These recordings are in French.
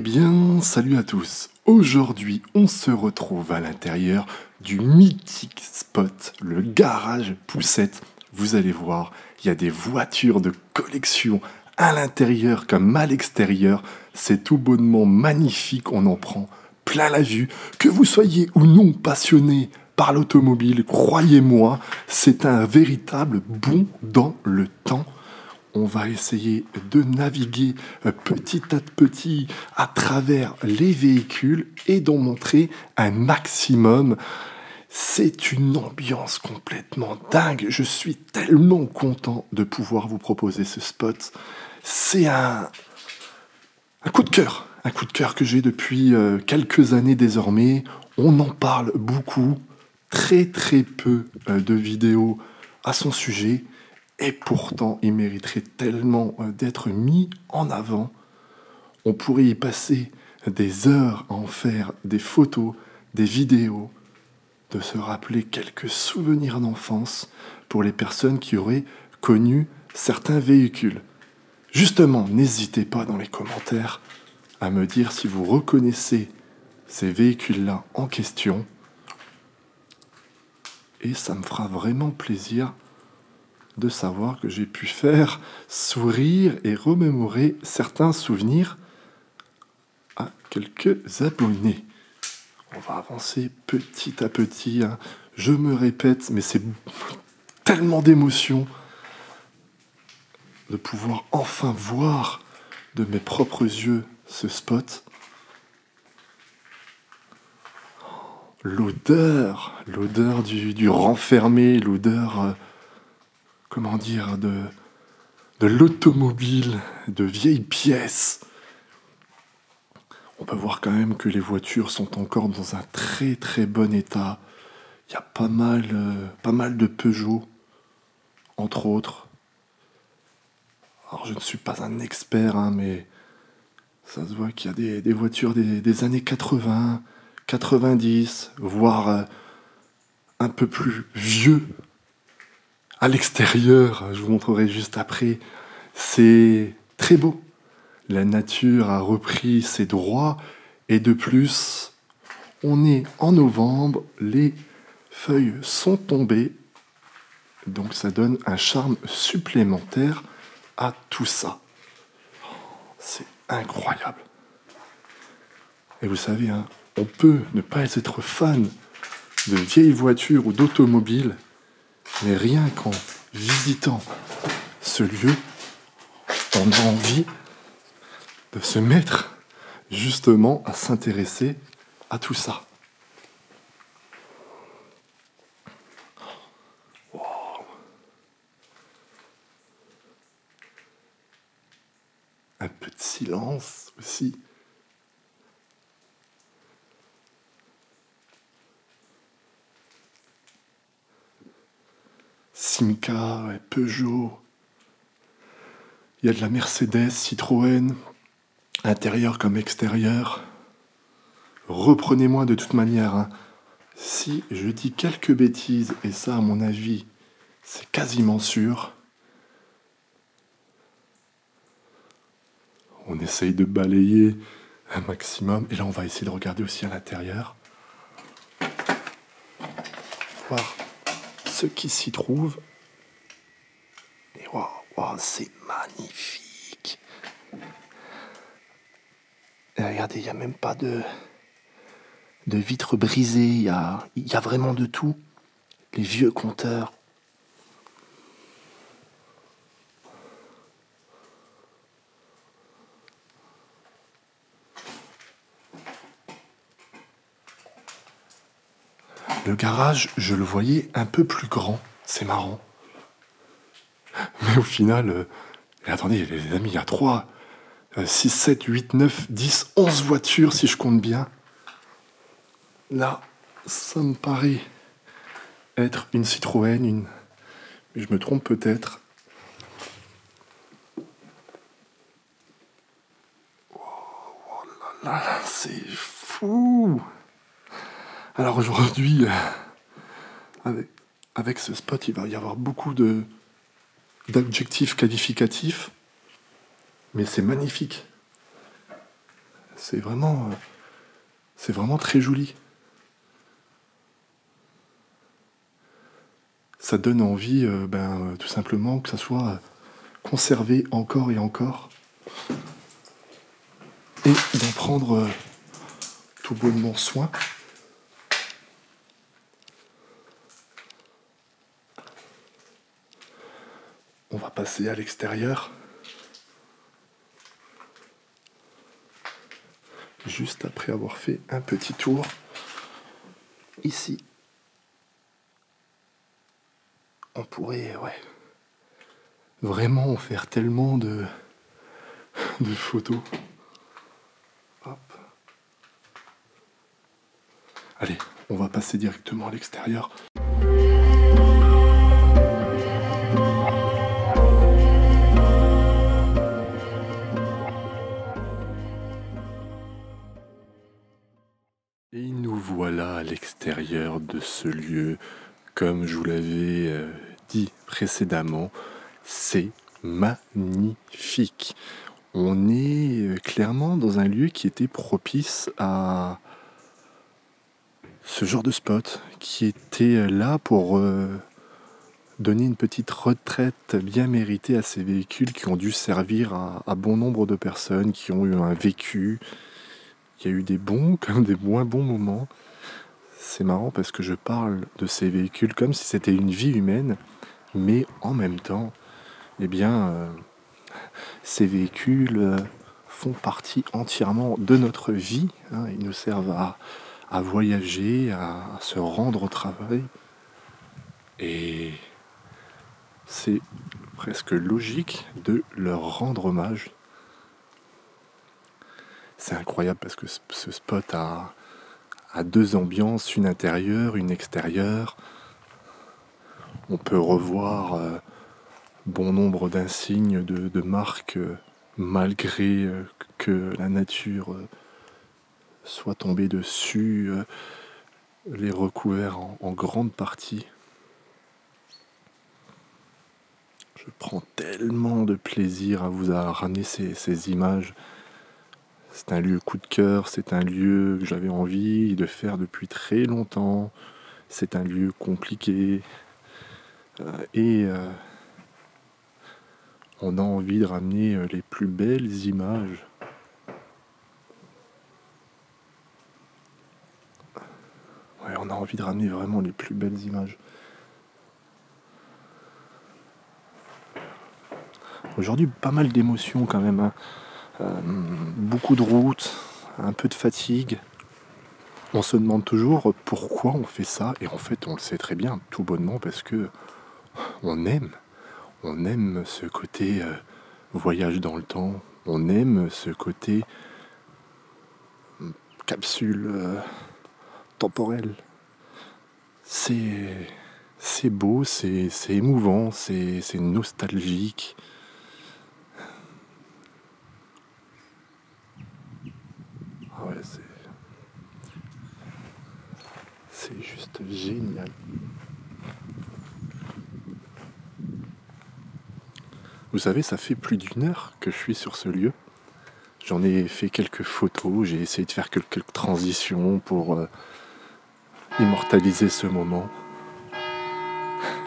bien, salut à tous. Aujourd'hui, on se retrouve à l'intérieur du mythique spot, le garage Poussette. Vous allez voir, il y a des voitures de collection à l'intérieur comme à l'extérieur. C'est tout bonnement magnifique, on en prend plein la vue. Que vous soyez ou non passionné par l'automobile, croyez-moi, c'est un véritable bond dans le temps. On va essayer de naviguer petit à petit à travers les véhicules et d'en montrer un maximum. C'est une ambiance complètement dingue. Je suis tellement content de pouvoir vous proposer ce spot. C'est un coup de cœur. Un coup de cœur que j'ai depuis quelques années désormais. On en parle beaucoup. Très très peu de vidéos à son sujet. Et pourtant, il mériterait tellement d'être mis en avant. On pourrait y passer des heures à en faire des photos, des vidéos, de se rappeler quelques souvenirs d'enfance pour les personnes qui auraient connu certains véhicules. Justement, n'hésitez pas dans les commentaires à me dire si vous reconnaissez ces véhicules-là en question. Et ça me fera vraiment plaisir de savoir que j'ai pu faire sourire et remémorer certains souvenirs à quelques abonnés. On va avancer petit à petit. Je me répète, mais c'est tellement d'émotion de pouvoir enfin voir de mes propres yeux ce spot. L'odeur du renfermé, l'odeur... comment dire, de l'automobile, de vieilles pièces. On peut voir quand même que les voitures sont encore dans un très très bon état. Il y a pas mal de Peugeot, entre autres. Alors je ne suis pas un expert, mais ça se voit qu'il y a des voitures des années 80, 90, voire un peu plus vieux. À l'extérieur, je vous montrerai juste après, c'est très beau. La nature a repris ses droits et de plus, on est en novembre, les feuilles sont tombées, donc ça donne un charme supplémentaire à tout ça. C'est incroyable. Et vous savez, on peut ne pas être fan de vieilles voitures ou d'automobiles, mais rien qu'en visitant ce lieu, on a envie de se mettre justement à s'intéresser à tout ça. Wow. Un peu de silence aussi. Simca, Peugeot, il y a de la Mercedes, Citroën, intérieur comme extérieur. Reprenez-moi de toute manière. Si je dis quelques bêtises, et ça à mon avis, c'est quasiment sûr, on essaye de balayer un maximum, et là on va essayer de regarder aussi à l'intérieur. Voir ce qui s'y trouve. Et waouh, c'est magnifique. Et regardez, il n'y a même pas de vitres brisées, il y a vraiment de tout. Les vieux compteurs. Le garage, je le voyais un peu plus grand. C'est marrant. Mais au final, attendez les amis, il y a 3, 6, 7, 8, 9, 10, 11 voitures si je compte bien. Là, ça me paraît être une Citroën, mais je me trompe peut-être. Oh là là, c'est fou! Alors aujourd'hui, avec ce spot, il va y avoir beaucoup d'adjectifs qualificatifs, mais c'est magnifique. c'est vraiment très joli. Ça donne envie, tout simplement, que ça soit conservé encore et encore, et d'en prendre tout bonnement soin. On va passer à l'extérieur, juste après avoir fait un petit tour ici. On pourrait, vraiment en faire tellement de photos. Hop. Allez, on va passer directement à l'extérieur. Et nous voilà à l'extérieur de ce lieu. Comme je vous l'avais dit précédemment, c'est magnifique. On est clairement dans un lieu qui était propice à ce genre de spot, qui était là pour donner une petite retraite bien méritée à ces véhicules qui ont dû servir à bon nombre de personnes, qui ont eu un vécu. Il y a eu des bons comme des moins bons moments. C'est marrant parce que je parle de ces véhicules comme si c'était une vie humaine, mais en même temps, ces véhicules font partie entièrement de notre vie. Ils nous servent à voyager, à se rendre au travail. Et c'est presque logique de leur rendre hommage. C'est incroyable parce que ce spot a deux ambiances, une intérieure, une extérieure. On peut revoir bon nombre d'insignes de marques malgré que la nature soit tombée dessus, les recouvert en grande partie. Je prends tellement de plaisir à vous ramener ces images. C'est un lieu coup de cœur, c'est un lieu que j'avais envie de faire depuis très longtemps. C'est un lieu compliqué. Et on a envie de ramener les plus belles images. Ouais, on a envie de ramener vraiment les plus belles images. Aujourd'hui, pas mal d'émotions quand même. Beaucoup de routes, un peu de fatigue. On se demande toujours pourquoi on fait ça. Et en fait, on le sait très bien, tout bonnement, parce que on aime ce côté voyage dans le temps. On aime ce côté capsule temporelle. C'est beau, c'est émouvant, c'est nostalgique. Ah ouais, c'est juste génial. Vous savez, ça fait plus d'1 heure que je suis sur ce lieu. J'en ai fait quelques photos, j'ai essayé de faire quelques transitions pour immortaliser ce moment.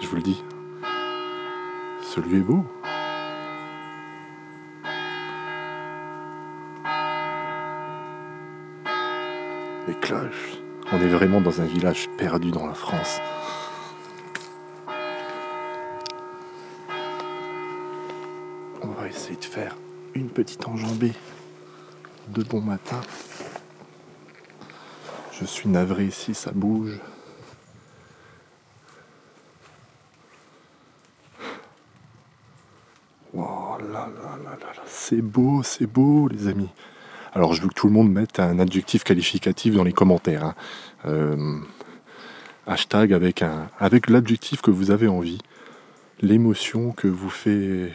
Je vous le dis, ce lieu est beau. Les cloches. On est vraiment dans un village perdu dans la France. On va essayer de faire une petite enjambée de bon matin. Je suis navré si ça bouge. Oh là là là là là, c'est beau les amis. Alors je veux que tout le monde mette un adjectif qualificatif dans les commentaires. Hashtag avec l'adjectif que vous avez envie. L'émotion que vous fait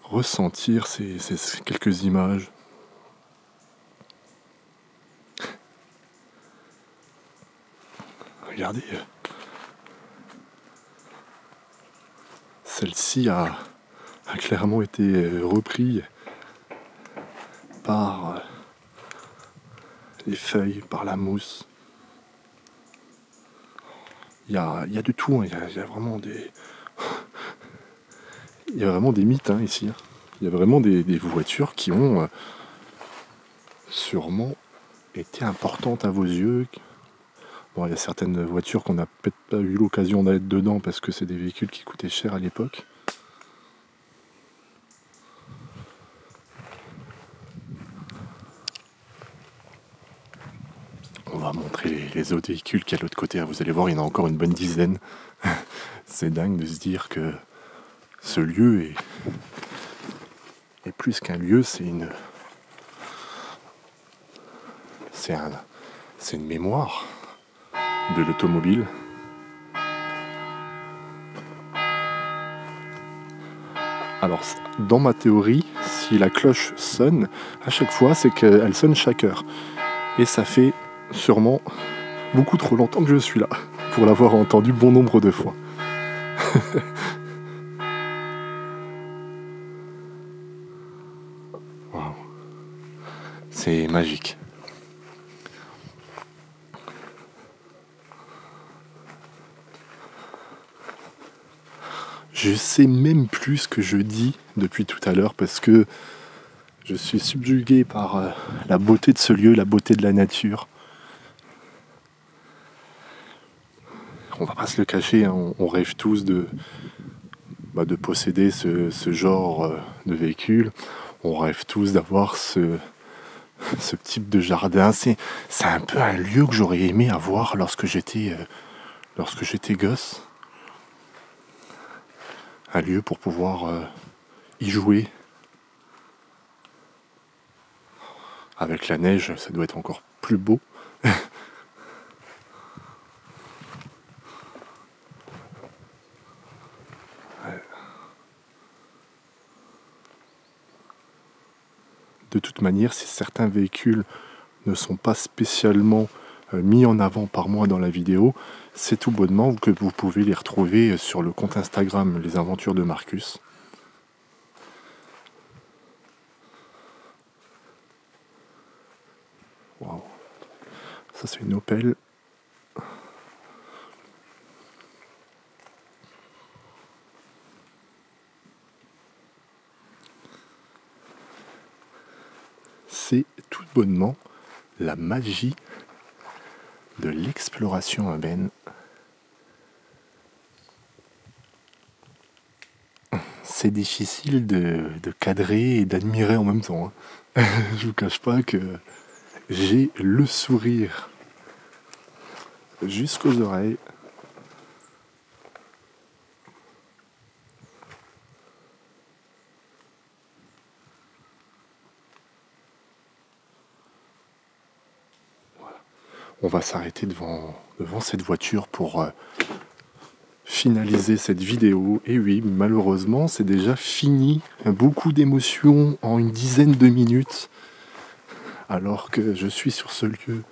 ressentir ces quelques images. Regardez. Celle-ci a clairement été reprise par les feuilles, par la mousse. Il y a de tout, hein. Il y a vraiment des... Il y a vraiment des mythes hein, ici. Il y a vraiment des voitures qui ont sûrement été importantes à vos yeux. Bon, il y a certaines voitures qu'on n'a peut-être pas eu l'occasion d'être dedans parce que c'est des véhicules qui coûtaient cher à l'époque. On va montrer les autres véhicules qu'il y a de l'autre côté. Vous allez voir, il y en a encore une bonne dizaine. C'est dingue de se dire que ce lieu est plus qu'un lieu, c'est une mémoire de l'automobile. Alors, dans ma théorie, si la cloche sonne, à chaque fois, c'est qu'elle sonne chaque heure. Et ça fait sûrement beaucoup trop longtemps que je suis là, pour l'avoir entendu bon nombre de fois. Wow. C'est magique. Je sais même plus ce que je dis depuis tout à l'heure parce que je suis subjugué par la beauté de ce lieu, la beauté de la nature. On va pas se le cacher, hein, on rêve tous de posséder ce genre de véhicule. On rêve tous d'avoir ce type de jardin. C'est un peu un lieu que j'aurais aimé avoir lorsque j'étais gosse. Un lieu pour pouvoir y jouer. Avec la neige, ça doit être encore plus beau. De toute manière, si certains véhicules ne sont pas spécialement mis en avant par moi dans la vidéo, c'est tout bonnement que vous pouvez les retrouver sur le compte Instagram Les Aventures de Marcus. Waouh. Ça c'est une Opel. C'est tout bonnement la magie de l'exploration urbaine. C'est difficile de cadrer et d'admirer en même temps. Hein. Je vous cache pas que j'ai le sourire jusqu'aux oreilles. On va s'arrêter devant cette voiture pour finaliser cette vidéo. Et oui, malheureusement, c'est déjà fini. Beaucoup d'émotions en une dizaine de minutes. Alors que je suis sur ce lieu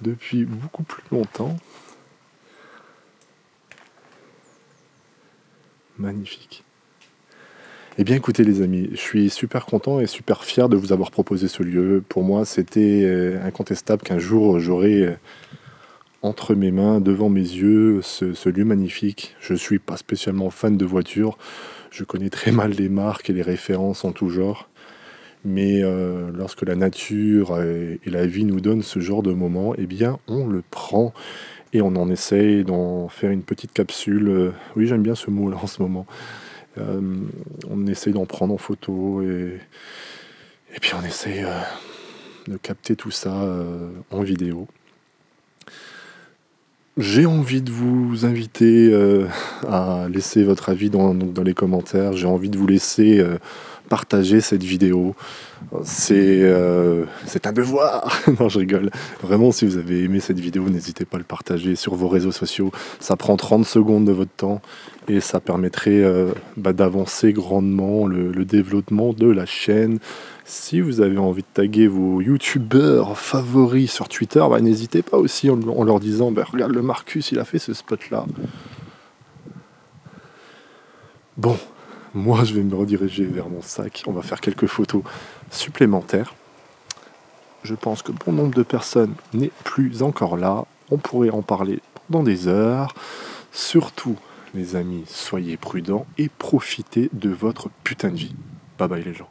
depuis beaucoup plus longtemps. Magnifique. Eh bien écoutez les amis, je suis super content et super fier de vous avoir proposé ce lieu. Pour moi c'était incontestable qu'un jour j'aurai entre mes mains, devant mes yeux, ce lieu magnifique. Je ne suis pas spécialement fan de voitures, je connais très mal les marques et les références en tout genre. Mais lorsque la nature et la vie nous donnent ce genre de moment, eh bien on le prend et on en essaye d'en faire une petite capsule. Oui, j'aime bien ce mot là en ce moment. On essaye d'en prendre en photo et puis on essaye de capter tout ça en vidéo. J'ai envie de vous inviter à laisser votre avis dans les commentaires. J'ai envie de vous laisser partager cette vidéo. C'est un devoir. Non, je rigole. Vraiment, si vous avez aimé cette vidéo, n'hésitez pas à le partager sur vos réseaux sociaux. Ça prend 30 secondes de votre temps et ça permettrait d'avancer grandement le développement de la chaîne. Si vous avez envie de taguer vos youtubeurs favoris sur Twitter, n'hésitez pas aussi en leur disant regarde le Marcus, il a fait ce spot là. Bon, moi je vais me rediriger vers mon sac, on va faire quelques photos supplémentaires. je pense que bon nombre de personnes n'est plus encore là. On pourrait en parler pendant des heures. Surtout, les amis, soyez prudents et profitez de votre putain de vie. Bye bye les gens.